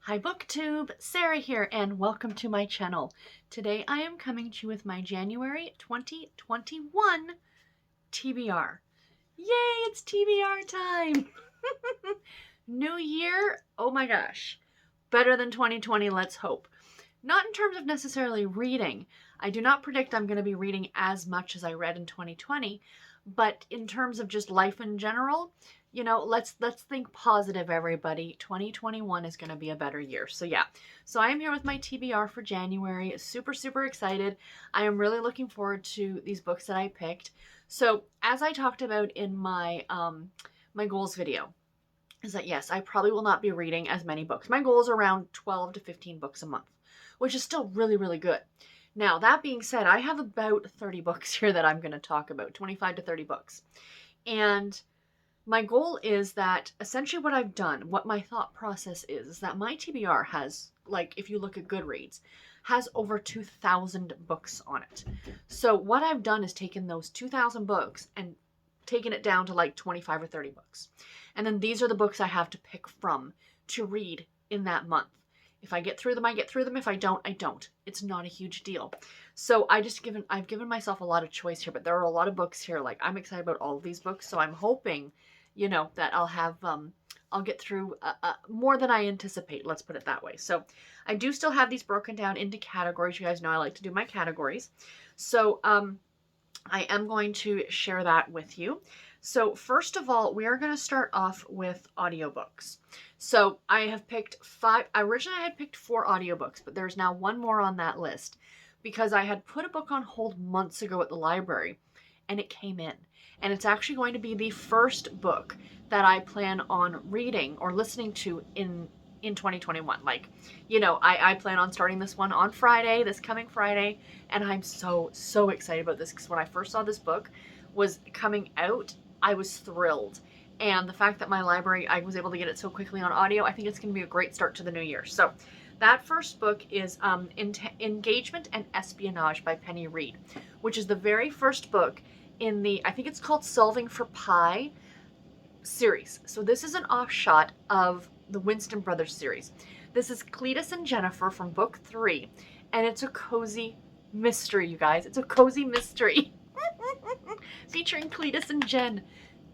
Hi BookTube, Sara here and welcome to my channel. Today I am coming to you with my January 2021 TBR. Yay, it's TBR time! New year, oh my gosh. Better than 2020, let's hope. Not in terms of necessarily reading. I do not predict I'm going to be reading as much as I read in 2020, but in terms of just life in general, you know, let's think positive, everybody. 2021 is going to be a better year. So yeah, so I am here with my TBR for January. Super excited. I am really looking forward to these books that I picked. So as I talked about in my my goals video, is that yes, I probably will not be reading as many books. My goal is around 12 to 15 books a month, which is still really good. Now, that being said, I have about 30 books here that I'm going to talk about, 25 to 30 books. And my goal is that essentially what I've done, what my thought process is that my TBR has, like, if you look at Goodreads, has over 2,000 books on it. So what I've done is taken those 2,000 books and taken it down to like 25 or 30 books. And then these are the books I have to pick from to read in that month. If I get through them, I get through them. If I don't, I don't. It's not a huge deal. So I've given myself a lot of choice here, but there are a lot of books here. Like, I'm excited about all of these books. So I'm hoping, you know, that I'll get through more than I anticipate. Let's put it that way. So I do still have these broken down into categories. You guys know I like to do my categories. So, I am going to share that with you. So first of all, we are going to start off with audiobooks. So I have picked originally I had picked 4 audiobooks, but there's now one more on that list because I had put a book on hold months ago at the library and it came in. And it's actually going to be the first book that I plan on reading or listening to in 2021. Like, you know, I plan on starting this one on Friday, this coming Friday, and I'm so excited about this because when I first saw this book was coming out, I was thrilled. And the fact that my library, I was able to get it so quickly on audio, I think it's going to be a great start to the new year. So that first book is Engagement and Espionage by Penny Reid, which is the very first book in the, I think it's called Solving for Pi series. So this is an offshot of the Winston Brothers series. This is Klypas and Jennifer from book 3, and it's a cozy mystery, you guys. It's a cozy mystery featuring Klypas and Jen.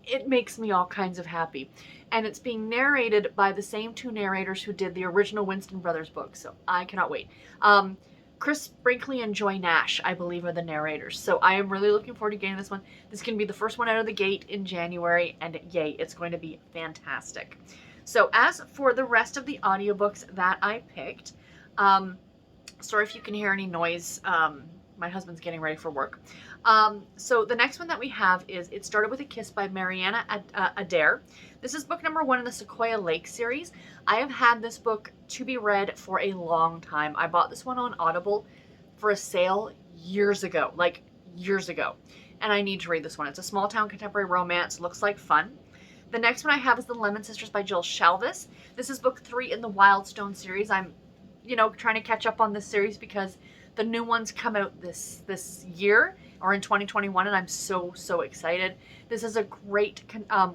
It makes me all kinds of happy. And it's being narrated by the same 2 narrators who did the original Winston Brothers book, so I cannot wait. Chris Brinkley and Joy Nash, I believe, are the narrators. So I am really looking forward to getting this one. This is going to be the first one out of the gate in January, and yay, it's going to be fantastic. So as for the rest of the audiobooks that I picked, sorry if you can hear any noise. My husband's getting ready for work. So the next one that we have is It Started With a Kiss by Marina Adair. This is book number 1 in the Sequoia Lake series. I have had this book to be read for a long time. I bought this one on Audible for a sale years ago, like years ago. And I need to read this one. It's a small town contemporary romance. Looks like fun. The next one I have is The Lemon Sisters by Jules Shalvis. This is book 3 in the Wildstone series. I'm, you know, trying to catch up on this series because the new ones come out this year or in 2021, and I'm so excited. This is a great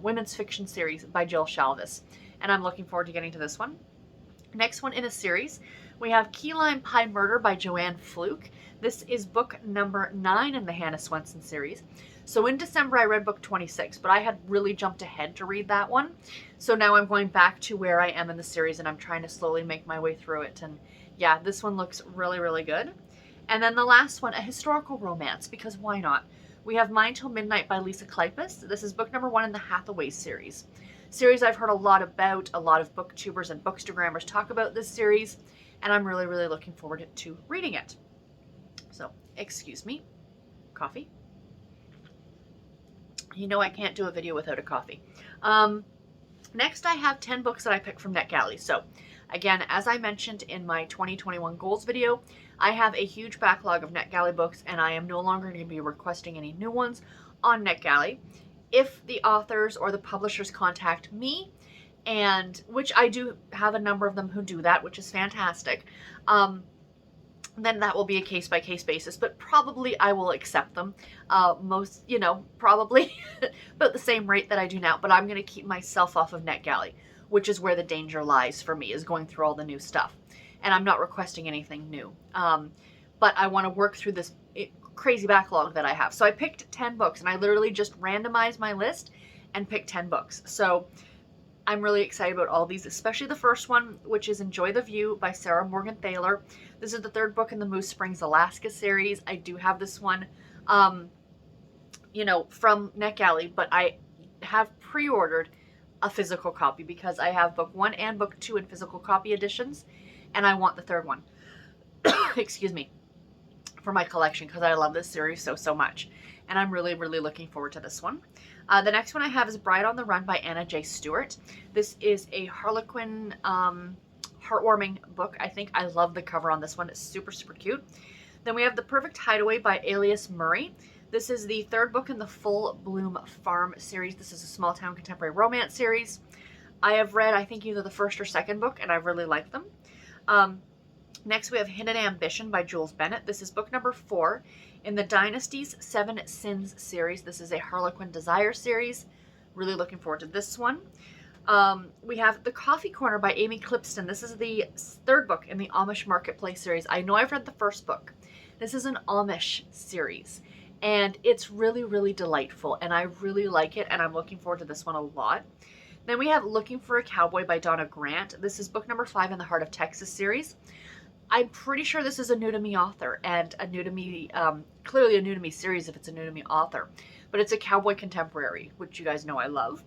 women's fiction series by Jill Shalvis, and I'm looking forward to getting to this one. Next one in a series, we have Key Lime Pie Murder by Joanne Fluke. This is book number 9 in the Hannah Swenson series. So in December, I read book 26, but I had really jumped ahead to read that one. So now I'm going back to where I am in the series, and I'm trying to slowly make my way through it. And yeah, this one looks really good. And then the last one, a historical romance, because why not? We have Mine Till Midnight by Lisa Klypas. This is book number 1 in the Hathaway series. Series I've heard a lot about. A lot of booktubers and bookstagrammers talk about this series, and I'm really looking forward to reading it. So, excuse me. Coffee. You know I can't do a video without a coffee. Next, I have 10 books that I picked from NetGalley. So, again, as I mentioned in my 2021 goals video, I have a huge backlog of NetGalley books, and I am no longer going to be requesting any new ones on NetGalley. If the authors or the publishers contact me, and which I do have a number of them who do that, which is fantastic, then that will be a case-by-case basis, but probably I will accept them. Most, you know, probably about the same rate that I do now, but I'm going to keep myself off of NetGalley. which is where the danger lies for me, is going through all the new stuff. And I'm not requesting anything new. But I want to work through this crazy backlog that I have. So I picked 10 books, and I literally just randomized my list and picked 10 books. So I'm really excited about all these, especially the first one, which is Enjoy the View by Sara Morgenthaler. This is the third book in the Moose Springs, Alaska series. I do have this one, you know, from Neck Alley, but I have pre-ordered a physical copy because I have book 1 and book 2 in physical copy editions, and I want the third one. Excuse me. For my collection, because I love this series so much, and I'm really looking forward to this one. The next one I have is Bride on the Run by Anna J. Stewart. This is a Harlequin heartwarming book. I think I love the cover on this one. It's super cute. Then we have The Perfect Hideaway by Alys Murray. This is the third book in the Full Bloom Farm series. This is a small town contemporary romance series. I have read, I think, either the first or second book, and I really like them. Next, we have Hidden Ambition by Jules Bennett. This is book number 4 in the Dynasty's 7 Sins series. This is a Harlequin Desire series. Really looking forward to this one. We have The Coffee Corner by Amy Clipston. This is the third book in the Amish Marketplace series. I know I've read the first book. This is an Amish series, and it's really delightful, and I really like it, and I'm looking forward to this one a lot. Then we have Looking for a Cowboy by Donna Grant. This is book number 5 in the Heart of Texas series. I'm pretty sure this is a new to me author, and a new to me, clearly a new to me series if it's a new to me author, but it's a cowboy contemporary, which you guys know I love.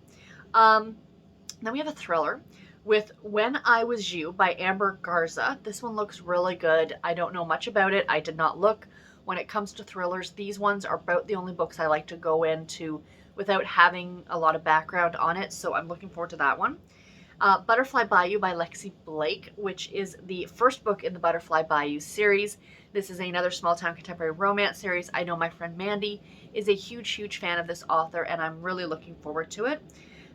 Then we have a thriller with When I Was You by Amber Garza. This one looks really good. I don't know much about it. I did not look. When it comes to thrillers, these ones are about the only books I like to go into without having a lot of background on it, so I'm looking forward to that one. Butterfly Bayou by Lexi Blake, which is the first book in the Butterfly Bayou series. This is another small town contemporary romance series. I know my friend Mandy is a huge fan of this author, and I'm really looking forward to it.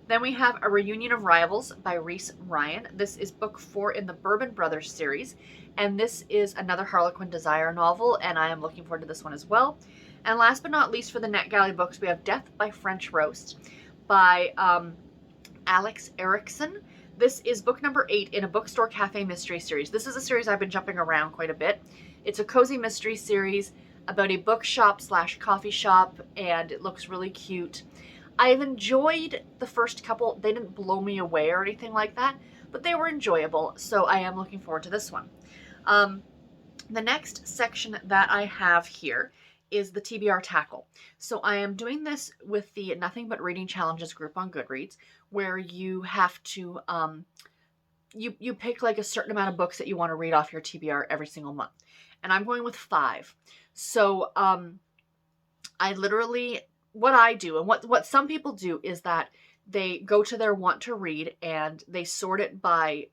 Then we have A Reunion of Rivals by Reese Ryan. This is book 4 in the Bourbon Brothers series, and this is another Harlequin Desire novel, and I am looking forward to this one as well. And last but not least, for the NetGalley books, we have Death by French Roast by Alex Erickson. This is book number 8 in a bookstore cafe mystery series. This is a series I've been jumping around quite a bit. It's a cozy mystery series about a bookshop / coffee shop, and it looks really cute. I've enjoyed the first couple. They didn't blow me away or anything like that, but they were enjoyable, so I am looking forward to this one. The next section that I have here is the TBR Tackle. So I am doing this with the Nothing But Reading Challenges group on Goodreads, where you have to, you pick like a certain amount of books that you want to read off your TBR every single month. And I'm going with 5. So I literally, what I do, and what some people do, is that they go to their want to read and they sort it by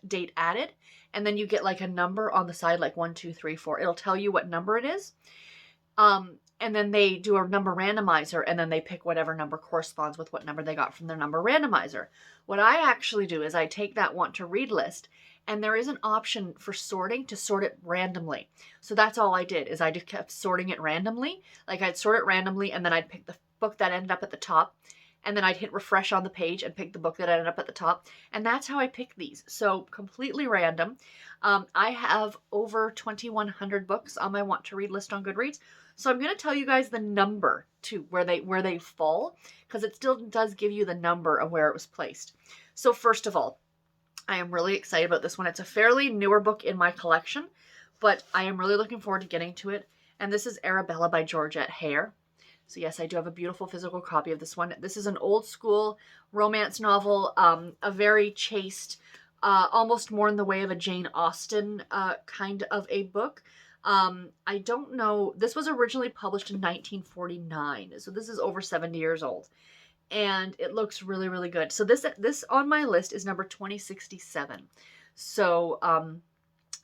date added. And then you get like a number on the side, like 1, 2, 3, 4. It'll tell you what number it is. And then they do a number randomizer, and then they pick whatever number corresponds with what number they got from their number randomizer. What I actually do is I take that want to read list, and there is an option for sorting to sort it randomly. So that's all I did, is I just kept sorting it randomly. Like I'd sort it randomly, and then I'd pick the book that ended up at the top, and then I'd hit refresh on the page and pick the book that ended up at the top. And that's how I pick these. So completely random. I have over 2,100 books on my want to read list on Goodreads. So I'm going to tell you guys the number to where they fall, because it still does give you the number of where it was placed. So first of all, I am really excited about this one. It's a fairly newer book in my collection, but I am really looking forward to getting to it. And this is Arabella by Georgette Hare. So yes, I do have a beautiful physical copy of this one. This is an old school romance novel, a very chaste, almost more in the way of a Jane Austen kind of a book. I don't know. This was originally published in 1949, so this is over 70 years old, and it looks really good. So this on my list is number 2067. So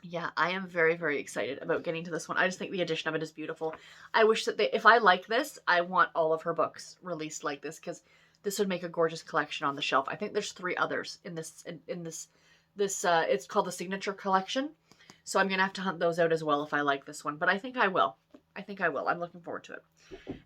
yeah, I am very excited about getting to this one. I just think the edition of it is beautiful. I wish that if I like this, I want all of her books released like this, because this would make a gorgeous collection on the shelf. I think there's 3 others in this it's called the Signature Collection. So I'm going to have to hunt those out as well if I like this one. But I think I will. I'm looking forward to it.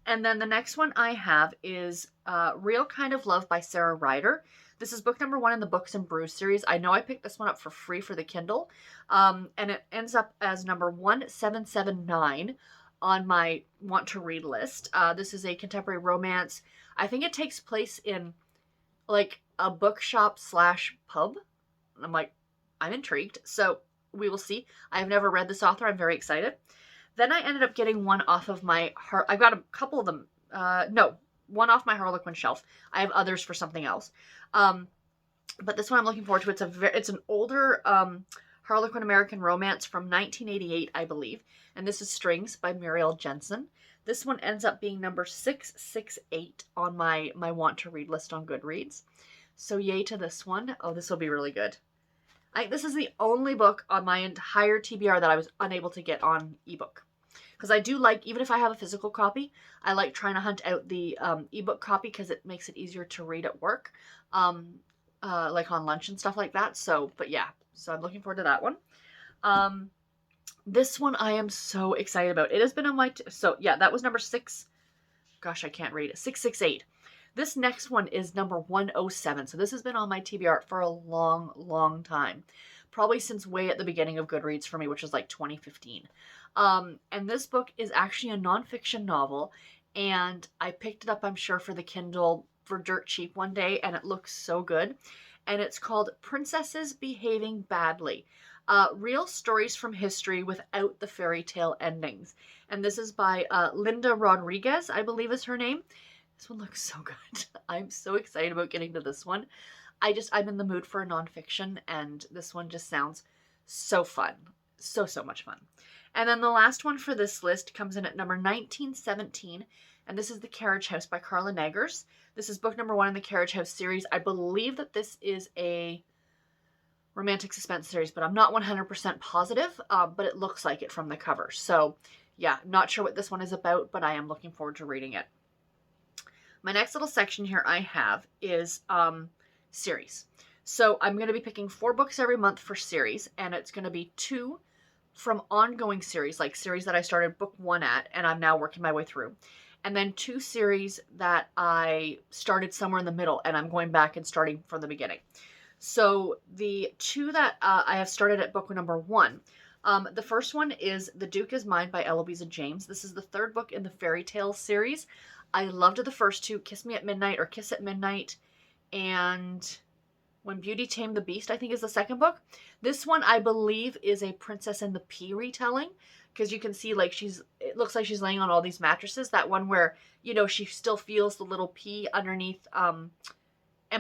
And then the next one I have is Real Kind of Love by Sarah Ryder. This is book number 1 in the Books and Brews series. I know I picked this one up for free for the Kindle, and it ends up as number 1779 on my want to read list. This is a contemporary romance. I think it takes place in like a bookshop / pub. I'm like, I'm intrigued. So we will see. I've never read this author. I'm very excited. Then I ended up getting one off of my I've got a couple of them. No, one off my Harlequin shelf. I have others for something else. But this one I'm looking forward to. It's an older Harlequin American romance from 1988, I believe. And this is Strings by Muriel Jenseon. This one ends up being number 668 on my want to read list on Goodreads. So yay to this one. Oh, this will be really good. This is the only book on my entire TBR that I was unable to get on ebook. Because I do like, even if I have a physical copy, I like trying to hunt out the ebook copy because it makes it easier to read at work. Like on lunch and stuff like that. So, but yeah. So I'm looking forward to that one. This one I am so excited about. It has been on my... So yeah, that was number 6. Gosh, I can't read it. 668. This next one is number 107. So this has been on my TBR for a long, long time. Probably since way at the beginning of Goodreads for me, which was like 2015. And this book is actually a nonfiction novel. And I picked it up, I'm sure, for the Kindle for dirt cheap one day. And it looks so good. And it's called Princesses Behaving Badly. Real stories from history without the fairy tale endings. And this is by Linda Rodriguez, I believe is her name. This one looks so good. I'm so excited about getting to this one. I'm in the mood for a nonfiction, and this one just sounds so fun. So much fun. And then the last one for this list comes in at number 1917, and this is The Carriage House by Carla Neggers. This is book number 1 in the Carriage House series. I believe that this is a romantic suspense series, but I'm not 100% positive, but it looks like it from the cover. So yeah, not sure what this one is about, but I am looking forward to reading it. My next little section here I have is series. So I'm going to be picking 4 books every month for series, and it's going to be 2 from ongoing series, like series that I started book 1 at, and I'm now working my way through. And then 2 series that I started somewhere in the middle, and I'm going back and starting from the beginning. So the 2 that I have started at book number 1, the first one is The Duke Is Mine by Eloisa James. This is the 3rd book in the fairy tale series. I loved the first 2, Kiss Me at Midnight or Kiss at Midnight, and When Beauty Tamed the Beast, I think is the 2nd book. This one, I believe, is a Princess and the Pea retelling, because you can see, like, it looks like she's laying on all these mattresses. That one where, you know, she still feels the little pea underneath, and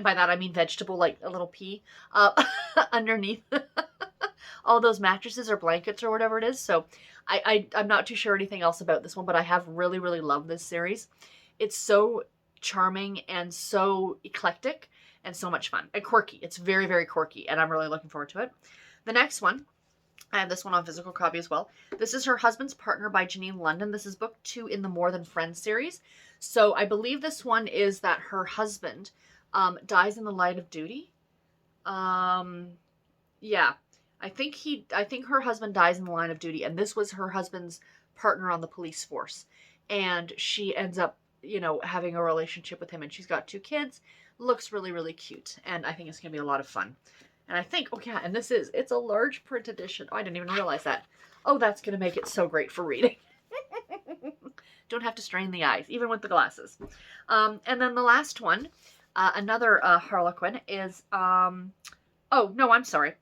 by that I mean vegetable, like a little pea, underneath all those mattresses or blankets or whatever it is. So I'm not too sure anything else about this one, but I have really, really loved this series. It's so charming and so eclectic and so much fun and quirky. It's very, very quirky, and I'm really looking forward to it. The next one, I have this one on physical copy as well. This is Her Husband's Partner by Janine London. This is book 2 in the More Than Friends series. So I believe this one is that her husband dies in the line of duty. Yeah. I think her husband dies in the line of duty, and this was her husband's partner on the police force. And she ends up, you know, having a relationship with him, and she's got 2 kids. Looks really, really cute, and I think it's going to be a lot of fun. And I think, oh yeah, and it's a large print edition. Oh, I didn't even realize that. Oh, that's going to make it so great for reading. Don't have to strain the eyes, even with the glasses. And then the last one, another Harlequin is, oh, no, I'm sorry.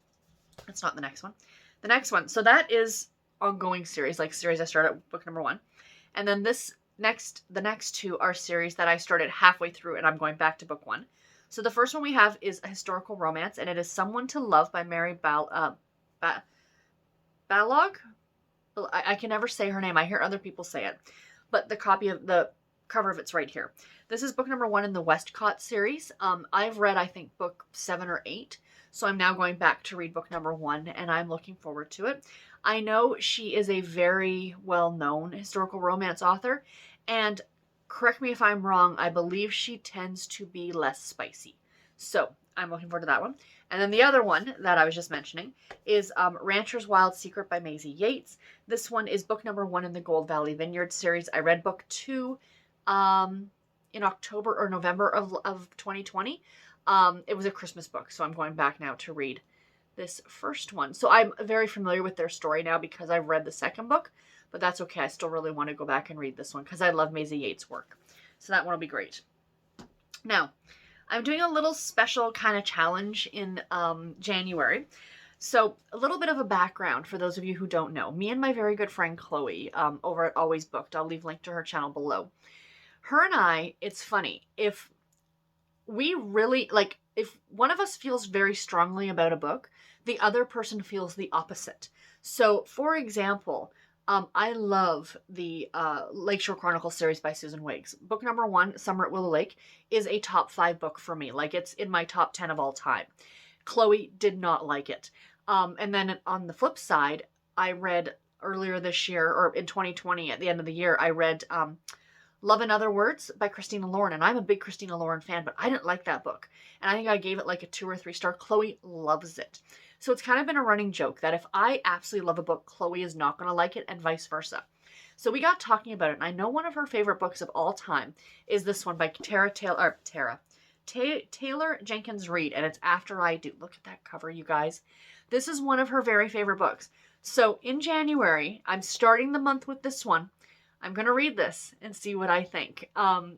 That's not the next one. The next one. So that is ongoing series, like series I started at book number 1. And then the next 2 are series that I started halfway through, and I'm going back to book 1. So the first one we have is a historical romance, and it is Someone to Love by Mary Balog. I can never say her name. I hear other people say it. But the cover of it's right here. This is book number 1 in the Westcott series. I've read, I think, book 7 or 8. So I'm now going back to read book number 1, and I'm looking forward to it. I know she is a very well-known historical romance author, and correct me if I'm wrong, I believe she tends to be less spicy. So I'm looking forward to that one. And then the other one that I was just mentioning is Rancher's Wild Secret by Maisie Yates. This one is book number 1 in the Gold Valley Vineyard series. I read book 2 in October or November of 2020. It was a Christmas book, so I'm going back now to read this first one. So I'm very familiar with their story now because I've read the second book, but that's okay. I still really want to go back and read this one because I love Maisie Yates' work. So that one will be great. Now, I'm doing a little special kind of challenge in January. So a little bit of a background for those of you who don't know. Me and my very good friend Chloe over at Always Booked, I'll leave a link to her channel below. Her and I, it's funny, if we really, like, if one of us feels very strongly about a book, the other person feels the opposite. So, for example, I love the Lakeshore Chronicles series by Susan Wiggs. Book number 1, Summer at Willow Lake, is a top 5 book for me. Like, it's in my top 10 of all time. Chloe did not like it. And then on the flip side, I read earlier this year, or in 2020, at the end of the year, I read Love in Other Words by Christina Lauren. And I'm a big Christina Lauren fan, but I didn't like that book. And I think I gave it like a 2 or 3 star. Chloe loves it. So it's kind of been a running joke that if I absolutely love a book, Chloe is not going to like it, and vice versa. So we got talking about it, and I know one of her favorite books of all time is this one by Taylor Jenkins Reid, and it's After I Do. Look at that cover, you guys. This is one of her very favorite books. So in January, I'm starting the month with this one. I'm going to read this and see what I think,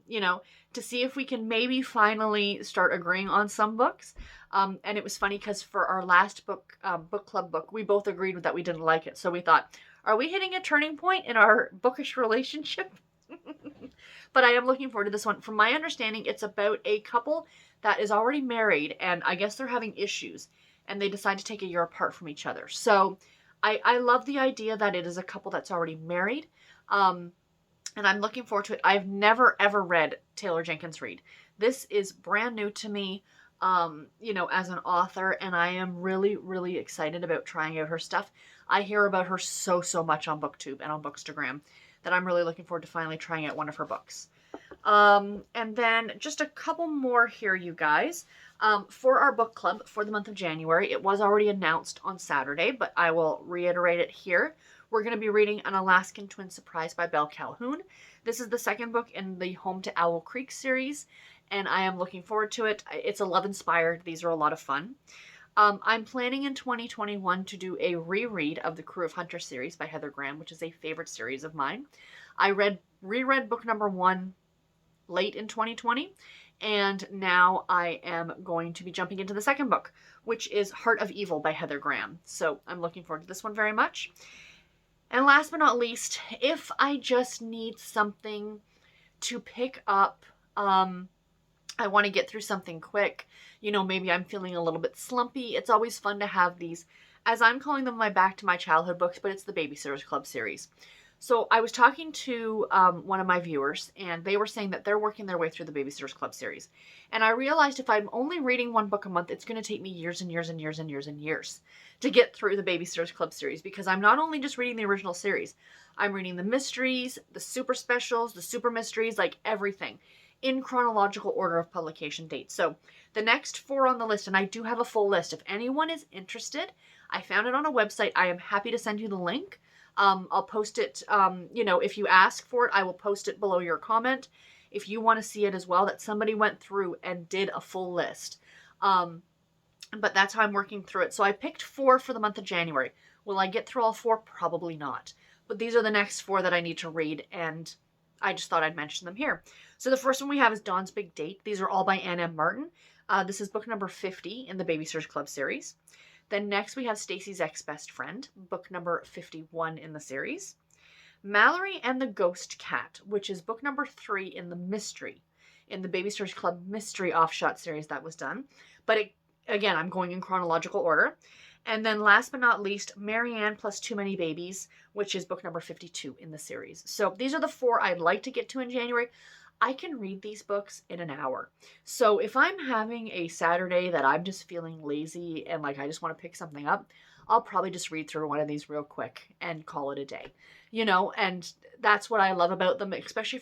you know, to see if we can maybe finally start agreeing on some books. And it was funny because for our last book club book, we both agreed that we didn't like it. So we thought, are we hitting a turning point in our bookish relationship? But I am looking forward to this one. From my understanding, it's about a couple that is already married, and I guess they're having issues, and they decide to take a year apart from each other. So I love the idea that it is a couple that's already married. And I'm looking forward to it. I've never, ever read Taylor Jenkins Reid. This is brand new to me, you know, as an author, and I am really, really excited about trying out her stuff. I hear about her so much on BookTube and on Bookstagram that I'm really looking forward to finally trying out one of her books. And then just a couple more here, you guys. For our book club for the month of January, it was already announced on Saturday, but I will reiterate it here. We're going to be reading An Alaskan Twin Surprise by Belle Calhoun. This is the second book in the Home to Owl Creek series, and I am looking forward to it. It's love-inspired. These are a lot of fun. I'm planning in 2021 to do a reread of the Crew of Hunter series by Heather Graham, which is a favorite series of mine. I reread book number 1 late in 2020, and now I am going to be jumping into the second book, which is Heart of Evil by Heather Graham. So I'm looking forward to this one very much. And last but not least, if I just need something to pick up, I want to get through something quick, you know, maybe I'm feeling a little bit slumpy. It's always fun to have these, as I'm calling them, my Back to My Childhood books, but it's the Babysitters Club series. So I was talking to one of my viewers, and they were saying that they're working their way through the Babysitters Club series. And I realized if I'm only reading one book a month, it's going to take me years and years and years and years and years to get through the Babysitters Club series, because I'm not only just reading the original series, I'm reading the mysteries, the super specials, the super mysteries, like everything in chronological order of publication date. So the next 4 on the list, and I do have a full list. If anyone is interested, I found it on a website. I am happy to send you the link. I'll post it, you know, if you ask for it, I will post it below your comment. If you want to see it as well, that somebody went through and did a full list. But that's how I'm working through it. So I picked 4 for the month of January. Will I get through all 4? Probably not. But these are the next 4 that I need to read, and I just thought I'd mention them here. So the first one we have is Dawn's Big Date. These are all by Ann M. Martin. This is book number 50 in the Babysitters Club series. Then next we have Stacy's Ex-Best Friend, book number 51 in the series. Mallory and the Ghost Cat, which is book number 3 in the Mystery, in the Babysitters Club Mystery Offshot series that was done. But again, I'm going in chronological order. And then last but not least, Marianne Plus Too Many Babies, which is book number 52 in the series. So these are the 4 I'd like to get to in January. I can read these books in an hour. So if I'm having a Saturday that I'm just feeling lazy and like I just want to pick something up, I'll probably just read through one of these real quick and call it a day. You know, and that's what I love about them, especially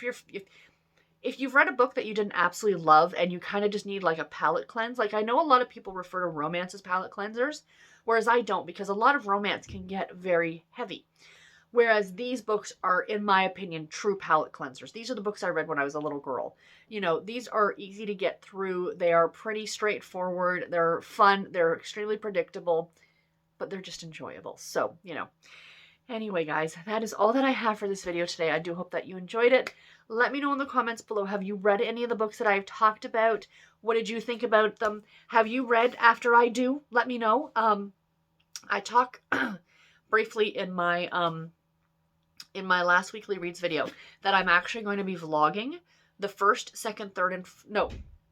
if you've read a book that you didn't absolutely love and you kind of just need like a palate cleanse. Like I know a lot of people refer to romance as palate cleansers, whereas I don't, because a lot of romance can get very heavy. Whereas these books are, in my opinion, true palate cleansers. These are the books I read when I was a little girl. You know, these are easy to get through. They are pretty straightforward. They're fun. They're extremely predictable, but they're just enjoyable. So, you know. Anyway, guys, that is all that I have for this video today. I do hope that you enjoyed it. Let me know in the comments below. Have you read any of the books that I've talked about? What did you think about them? Have you read after I do? Let me know. I talk briefly in my last weekly reads video that I'm actually going to be vlogging the 1st, 2nd, 3rd, and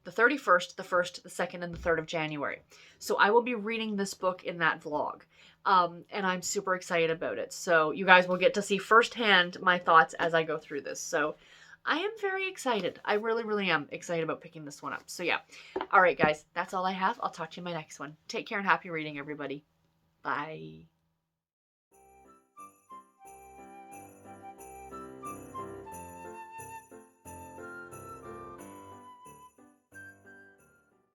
the 31st, the 1st, the 2nd, and the 3rd of January. So I will be reading this book in that vlog. And I'm super excited about it. So you guys will get to see firsthand my thoughts as I go through this. So I am very excited. I really, really am excited about picking this one up. So yeah. All right, guys, that's all I have. I'll talk to you in my next one. Take care and happy reading, everybody. Bye.